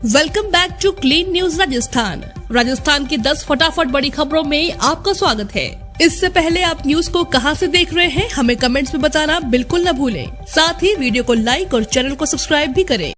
Welcome back to clean news Rajasthan की 10 फटाफट बड़ी खबरों में आपका स्वागत है। इससे पहले आप न्यूज को कहां से देख रहे हैं हमें कमेंट्स में बताना बिल्कुल न भूलें। साथ ही वीडियो को लाइक और चैनल को सब्सक्राइब भी करें।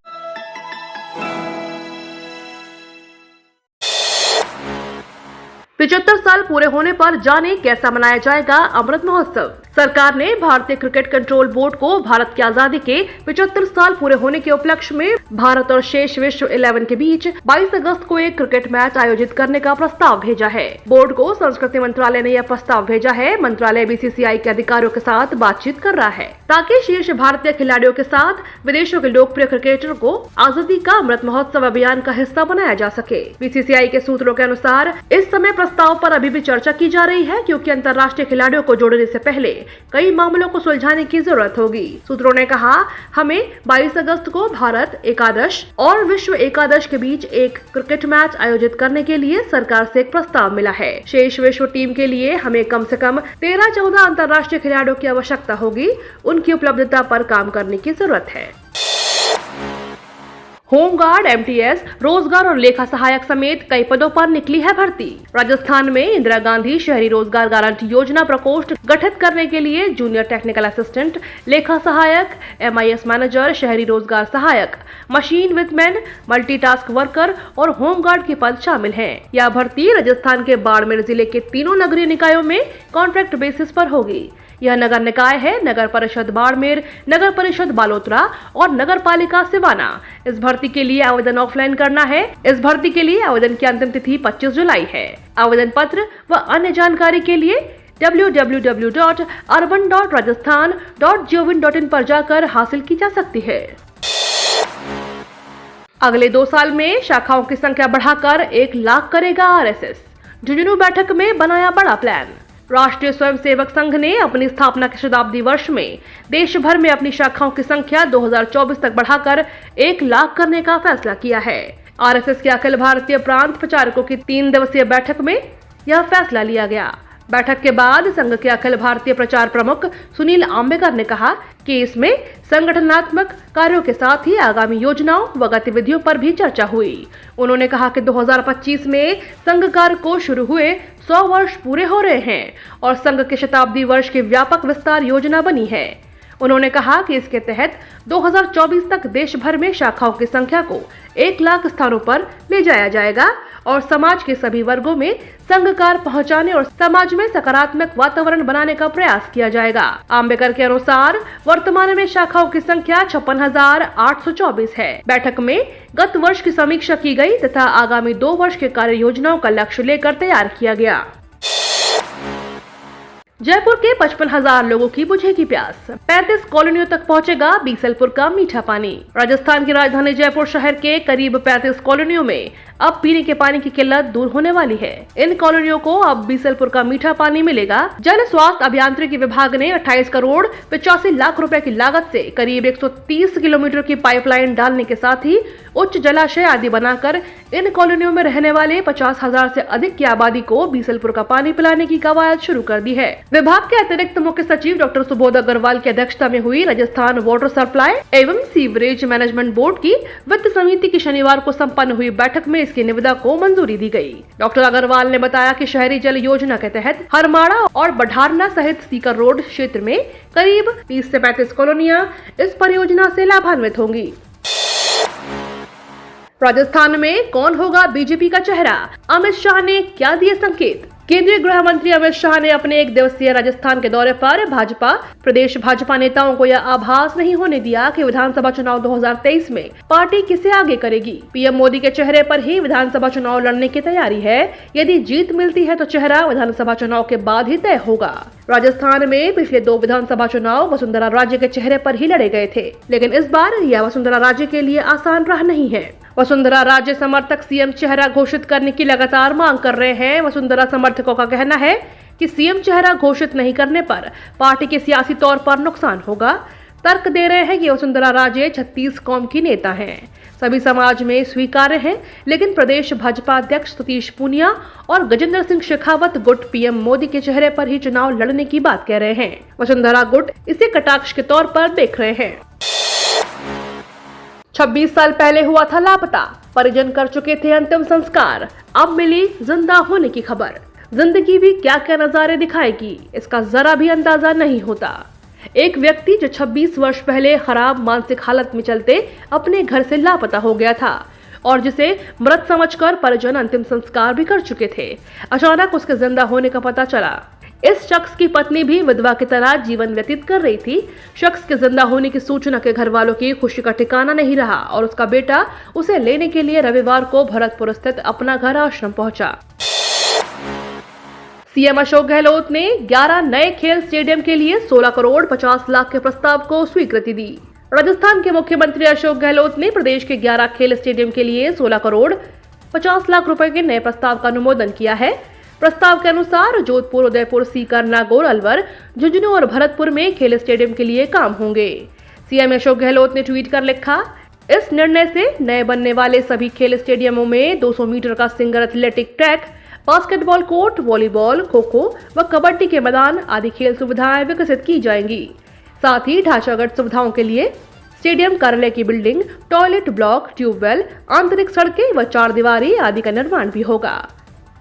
75 साल पूरे होने पर जाने कैसा मनाया जाएगा अमृत महोत्सव। सरकार ने भारतीय क्रिकेट कंट्रोल बोर्ड को भारत की आजादी के 75 साल पूरे होने के उपलक्ष्य में भारत और शेष विश्व 11 के बीच 22 अगस्त को एक क्रिकेट मैच आयोजित करने का प्रस्ताव भेजा है। बोर्ड को संस्कृति मंत्रालय ने यह प्रस्ताव भेजा है। मंत्रालय बीसीसीआई के अधिकारियों के साथ बातचीत कर रहा है ताकि शीर्ष भारतीय खिलाड़ियों के साथ विदेशों के लोकप्रिय क्रिकेटर को आजादी का अमृत महोत्सव अभियान का हिस्सा बनाया जा सके। बीसीसीआई के सूत्रों के अनुसार इस समय प्रस्ताव पर अभी भी चर्चा की जा रही है, क्योंकि अंतर्राष्ट्रीय खिलाड़ियों को जोड़ने से पहले कई मामलों को सुलझाने की जरूरत होगी। सूत्रों ने कहा, हमें 22 अगस्त को भारत एकादश और विश्व एकादश के बीच एक क्रिकेट मैच आयोजित करने के लिए सरकार से एक प्रस्ताव मिला है। शेष विश्व टीम के लिए हमें कम से कम 13-14 अंतर्राष्ट्रीय खिलाड़ियों की आवश्यकता होगी। उनकी उपलब्धता पर काम करने की जरूरत है। होमगार्ड, एमटीएस, रोजगार और लेखा सहायक समेत कई पदों पर निकली है भर्ती। राजस्थान में इंदिरा गांधी शहरी रोजगार गारंटी योजना प्रकोष्ठ गठित करने के लिए जूनियर टेक्निकल असिस्टेंट, लेखा सहायक, एमआईएस मैनेजर, शहरी रोजगार सहायक, मशीन विदमैन, मल्टीटास्क वर्कर और होमगार्ड के पद शामिल हैं। यह भर्ती राजस्थान के बाड़मेर जिले के तीनों नगरीय निकायों में कॉन्ट्रैक्ट बेसिस पर होगी। यह नगर निकाय है नगर परिषद बाड़मेर, नगर परिषद बालोतरा और नगर पालिका सिवाना। इस भर्ती के लिए आवेदन ऑफलाइन करना है। इस भर्ती के लिए आवेदन की अंतिम तिथि 25 जुलाई है। आवेदन पत्र व अन्य जानकारी के लिए www.urban.rajasthan.gov.in पर जाकर हासिल की जा सकती है। अगले 2 साल में शाखाओं की संख्या बढ़ाकर 1 लाख करेगा आरएसएस। झुंझुनू बैठक में बनाया बड़ा प्लान। राष्ट्रीय स्वयंसेवक संघ ने अपनी स्थापना के शताब्दी वर्ष में देश भर में अपनी शाखाओं की संख्या 2024 तक बढ़ाकर 1 लाख करने का फैसला किया है। आरएसएस के अखिल भारतीय प्रांत प्रचारकों की 3 दिवसीय बैठक में यह फैसला लिया गया। बैठक के बाद संघ के अखिल भारतीय प्रचार प्रमुख सुनील आम्बेकर ने कहा कि इसमें संगठनात्मक कार्यों के साथ ही आगामी योजनाओं व गतिविधियों पर भी चर्चा हुई। उन्होंने कहा कि 2025 में संघ कार्य को शुरू हुए 100 वर्ष पूरे हो रहे हैं और संघ के शताब्दी वर्ष की व्यापक विस्तार योजना बनी है। उन्होंने कहा कि इसके तहत 2024 तक देश भर में शाखाओं की संख्या को 1 लाख स्थानों पर ले जाया जाएगा और समाज के सभी वर्गों में संघ कार्य पहुंचाने और समाज में सकारात्मक वातावरण बनाने का प्रयास किया जाएगा। आम्बेकर के अनुसार वर्तमान में शाखाओं की संख्या 56,824 है। बैठक में गत वर्ष की समीक्षा की गई तथा आगामी 2 वर्ष के कार्य योजनाओं का लक्ष्य लेकर तैयार किया गया। जयपुर के 55,000 लोगों की बुझेगी प्यास। 35 कॉलोनियों तक पहुंचेगा बीसलपुर का मीठा पानी। राजस्थान की राजधानी जयपुर शहर के करीब 35 कॉलोनियों में अब पीने के पानी की किल्लत दूर होने वाली है। इन कॉलोनियों को अब बीसलपुर का मीठा पानी मिलेगा। जल स्वास्थ्य अभियांत्रिकी विभाग ने 28 करोड़ 85 लाख रुपए की लागत से करीब 130 किलोमीटर की पाइपलाइन डालने के साथ ही उच्च जलाशय आदि बनाकर इन कॉलोनियों में रहने वाले 50,000 से अधिक की आबादी को बीसलपुर का पानी पिलाने की कवायद शुरू कर दी है। विभाग के अतिरिक्त मुख्य सचिव डॉक्टर सुबोध अग्रवाल की अध्यक्षता में हुई राजस्थान वाटर सप्लाई एवं सीवरेज मैनेजमेंट बोर्ड की वित्त समिति की शनिवार को संपन्न हुई बैठक में इसकी निविदा को मंजूरी दी गई। डॉक्टर अग्रवाल ने बताया कि शहरी जल योजना के तहत हरमाड़ा और बढ़ारना सहित सीकर रोड क्षेत्र में करीब 30 से 35 कॉलोनियां इस परियोजना से लाभान्वित होंगी। राजस्थान में कौन होगा बीजेपी का चेहरा? अमित शाह ने क्या दिए संकेत? केंद्रीय गृह मंत्री अमित शाह ने अपने 1 दिवसीय राजस्थान के दौरे पर प्रदेश भाजपा नेताओं को यह आभास नहीं होने दिया कि विधानसभा चुनाव 2023 में पार्टी किसे आगे करेगी। पीएम मोदी के चेहरे पर ही विधानसभा चुनाव लड़ने की तैयारी है। यदि जीत मिलती है तो चेहरा विधानसभा चुनाव के बाद ही तय होगा। राजस्थान में पिछले 2 विधानसभा चुनाव वसुंधरा राजे के चेहरे पर ही लड़े गए थे, लेकिन इस बार यह वसुंधरा राजे के लिए आसान राह नहीं है। वसुंधरा राजे समर्थक सीएम चेहरा घोषित करने की लगातार मांग कर रहे हैं। वसुंधरा समर्थकों का कहना है कि सीएम चेहरा घोषित नहीं करने पर पार्टी के सियासी तौर पर नुकसान होगा। तर्क दे रहे हैं कि वसुंधरा राजे 36 कौम की नेता हैं, सभी समाज में स्वीकार्य हैं, लेकिन प्रदेश भाजपा अध्यक्ष सतीश पूनिया और गजेंद्र सिंह शेखावत गुट पीएम मोदी के चेहरे पर ही चुनाव लड़ने की बात कह रहे हैं। वसुंधरा गुट इसे कटाक्ष के तौर पर देख रहे हैं। 26 साल पहले हुआ था लापता, परिजन कर चुके थे अंतिम संस्कार, अब मिली जिंदा होने की खबर। जिंदगी भी क्या क्या नजारे दिखाएगी, इसका जरा भी अंदाजा नहीं होता। एक व्यक्ति जो 26 वर्ष पहले खराब मानसिक हालत में चलते अपने घर से लापता हो गया था और जिसे मृत समझकर परिजन अंतिम संस्कार भी कर चुके थे, अचानक उसके जिंदा होने का पता चला। इस शख्स की पत्नी भी विधवा की तरह जीवन व्यतीत कर रही थी। शख्स के जिंदा होने की सूचना के घर वालों की खुशी का ठिकाना नहीं रहा और उसका बेटा उसे लेने के लिए रविवार को भरतपुर स्थित अपना घर आश्रम पहुंचा। सीएम अशोक गहलोत ने 11 नए खेल स्टेडियम के लिए 16 करोड़ 50 लाख के प्रस्ताव को स्वीकृति दी। राजस्थान के मुख्यमंत्री अशोक गहलोत ने प्रदेश के 11 खेल स्टेडियम के लिए 16 करोड़ 50 लाख रुपए के नए प्रस्ताव का अनुमोदन किया है। प्रस्ताव के अनुसार जोधपुर, उदयपुर, सीकर, नागौर, अलवर, झुंझुनू और भरतपुर में खेल स्टेडियम के लिए काम होंगे। सीएम अशोक गहलोत ने ट्वीट कर लिखा, इस निर्णय से नए बनने वाले सभी खेल स्टेडियमों में 200 मीटर का single athletic track, basketball court, volleyball, kho kho व कबड्डी के मैदान आदि खेल सुविधाएं विकसित की जाएंगी। साथ ही ढांचागत सुविधाओं के लिए स्टेडियम, कार्यालय की बिल्डिंग, टॉयलेट ब्लॉक, ट्यूबवेल, आंतरिक सड़कें व 4 दीवारी आदि का निर्माण भी होगा।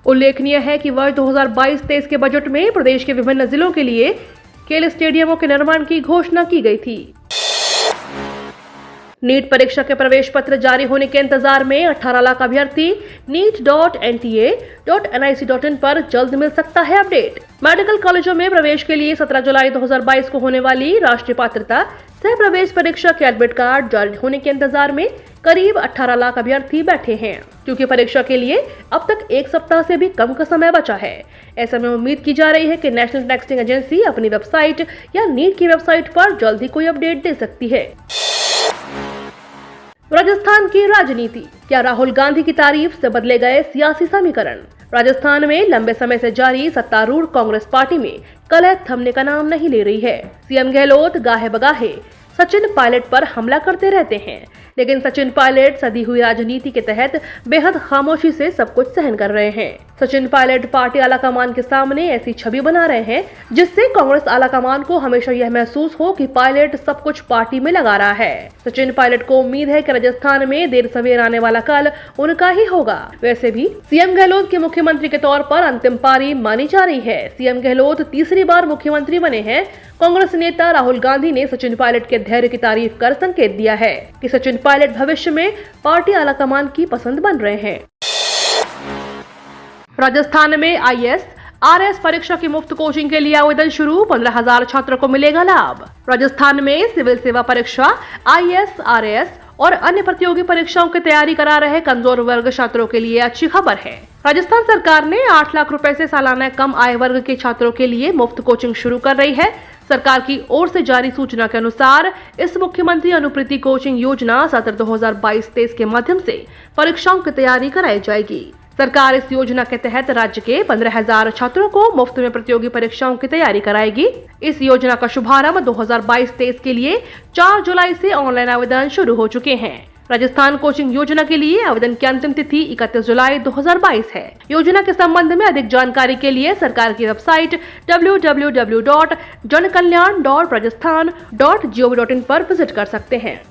उल्लेखनीय है कि वर्ष 2022-23 के बजट में प्रदेश के विभिन्न जिलों के लिए खेल स्टेडियमों के निर्माण की घोषणा की गई थी। नीट परीक्षा के प्रवेश पत्र जारी होने के इंतजार में 18 लाख अभ्यर्थी neet.nta.nic.in पर जल्द मिल सकता है अपडेट। मेडिकल कॉलेजों में प्रवेश के लिए 17 जुलाई 2022 को होने वाली राष्ट्रीय पात्रता सह प्रवेश परीक्षा के एडमिट कार्ड जारी होने के इंतजार में करीब 18 लाख अभ्यर्थी बैठे हैं। क्योंकि परीक्षा के लिए अब तक एक सप्ताह से भी कम का समय बचा है, ऐसे में उम्मीद की जा रही है कि नेशनल टेस्टिंग एजेंसी अपनी वेबसाइट या नीट की वेबसाइट पर जल्द ही कोई अपडेट दे सकती है। राजस्थान की राजनीति, क्या राहुल गांधी की तारीफ से बदले गए सियासी समीकरण? राजस्थान में लंबे समय से जारी सत्तारूढ़ कांग्रेस पार्टी में कलह थमने का नाम नहीं ले रही है। सीएम गहलोत गाहे बगाहे सचिन पायलट पर हमला करते रहते हैं, लेकिन सचिन पायलट सदी हुई राजनीति के तहत बेहद खामोशी से सब कुछ सहन कर रहे हैं। सचिन पायलट पार्टी आलाकमान के सामने ऐसी छवि बना रहे हैं जिससे कांग्रेस आलाकमान को हमेशा यह महसूस हो कि पायलट सब कुछ पार्टी में लगा रहा है। सचिन पायलट को उम्मीद है कि राजस्थान में देर सवेर आने वाला कल उनका ही होगा। वैसे भी सीएम गहलोत के मुख्यमंत्री के तौर पर अंतिम पारी मानी जा रही है। सीएम गहलोत तीसरी बार मुख्यमंत्री बने हैं। कांग्रेस नेता राहुल गांधी ने सचिन पायलट के धैर्य की तारीफ कर संकेत दिया है कि सचिन पायलट भविष्य में पार्टी आलाकमान की पसंद बन रहे हैं। राजस्थान में IAS-RAS परीक्षा की मुफ्त कोचिंग के लिए आवेदन शुरू, 15,000 छात्रों को मिलेगा लाभ। राजस्थान में सिविल सेवा परीक्षा, IAS-RAS और अन्य प्रतियोगी परीक्षाओं की तैयारी करा रहे कमजोर वर्ग छात्रों के लिए अच्छी खबर है। राजस्थान सरकार ने 8 लाख रुपए से सालाना कम आय वर्ग के छात्रों के लिए मुफ्त कोचिंग शुरू कर रही है। सरकार की ओर से जारी सूचना के अनुसार इस मुख्यमंत्री अनुप्रीति कोचिंग योजना सत्र 2022-23 के माध्यम से परीक्षाओं की तैयारी कराई जाएगी। सरकार इस योजना के तहत राज्य के 15,000 छात्रों को मुफ्त में प्रतियोगी परीक्षाओं की तैयारी कराएगी। इस योजना का शुभारंभ 2022-23 के लिए 4 जुलाई से ऑनलाइन आवेदन शुरू हो चुके हैं। राजस्थान कोचिंग योजना के लिए आवेदन की अंतिम तिथि 31 जुलाई 2022 है। योजना के संबंध में अधिक जानकारी के लिए सरकार की वेबसाइट www.jankalyan.rajasthan.gov.in पर विजिट कर सकते हैं।